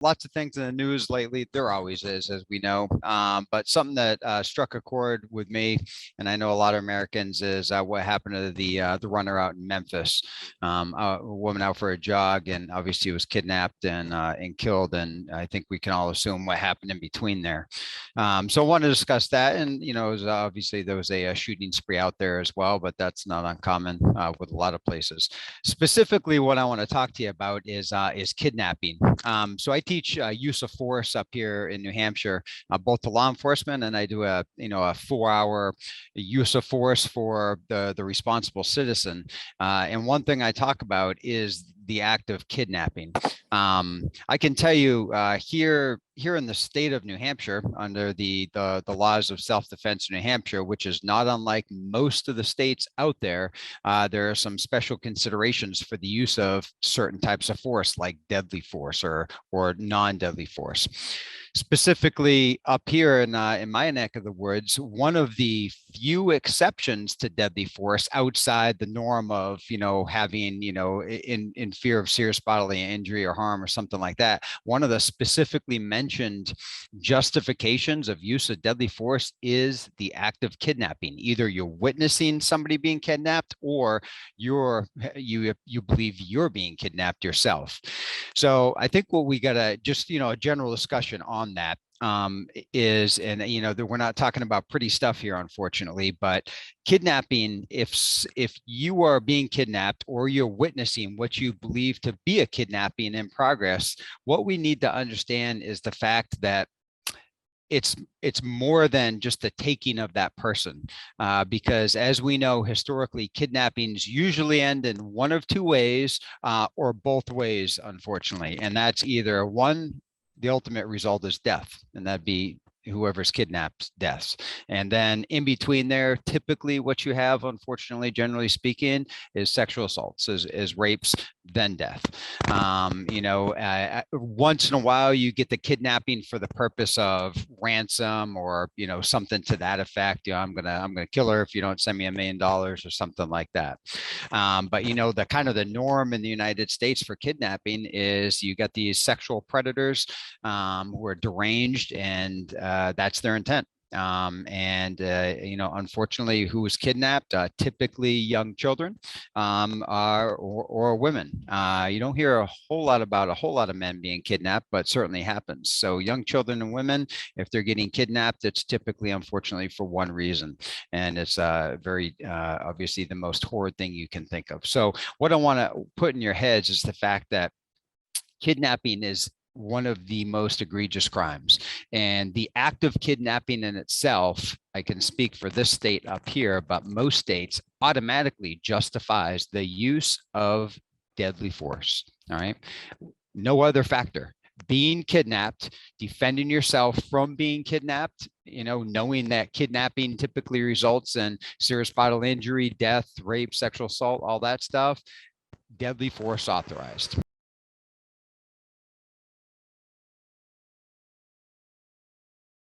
lots of things in the news lately. There always is, as we know. But something that struck a chord with me, and I know a lot of Americans, is what happened to the runner out in Memphis. A woman out for a jog, and obviously was kidnapped and killed. And I think we can all assume what happened in between there. So I want to discuss that. And obviously there was a shooting spree out there as well, but that's not uncommon with a lot of places. Specifically, what I want to talk to you about is kidnapping. So I teach use of force up here in New Hampshire, both to law enforcement, and I do a 4-hour use of force for the responsible citizen. And one thing I talk about is the act of kidnapping. I can tell you here in the state of New Hampshire, under the laws of self-defense in New Hampshire, which is not unlike most of the states out there, there are some special considerations for the use of certain types of force, like deadly force or non-deadly force. Specifically up here in my neck of the woods, one of the few exceptions to deadly force outside the norm of having in fear of serious bodily injury or harm or something like that, one of the specifically mentioned justifications of use of deadly force is the act of kidnapping. Either you're witnessing somebody being kidnapped, or you believe you're being kidnapped yourself. So I think what we got to just a general discussion on that is, and we're not talking about pretty stuff here, unfortunately, but kidnapping, if you are being kidnapped or you're witnessing what you believe to be a kidnapping in progress, what we need to understand is the fact that it's more than just the taking of that person, because as we know historically, kidnappings usually end in one of two ways, or both ways, unfortunately, and that's either one, the ultimate result is death, and that'd be whoever's kidnapped deaths. And then in between there, typically what you have, unfortunately, generally speaking, is sexual assaults, is rapes, then death. Once in a while you get the kidnapping for the purpose of ransom or something to that effect. I'm gonna kill her if you don't send me $1 million or something like that. But the kind of the norm in the United States for kidnapping is you got these sexual predators who are deranged, and that's their intent. Unfortunately, who was kidnapped, typically young children, or women. You don't hear a whole lot about a whole lot of men being kidnapped, but certainly happens. So young children and women, if they're getting kidnapped, it's typically, unfortunately, for one reason. And it's very obviously the most horrid thing you can think of. So what I want to put in your heads is the fact that kidnapping is one of the most egregious crimes. And the act of kidnapping in itself, I can speak for this state up here, but most states automatically justifies the use of deadly force. All right. No other factor. Being kidnapped, defending yourself from being kidnapped, knowing that kidnapping typically results in serious bodily injury, death, rape, sexual assault, all that stuff, deadly force authorized.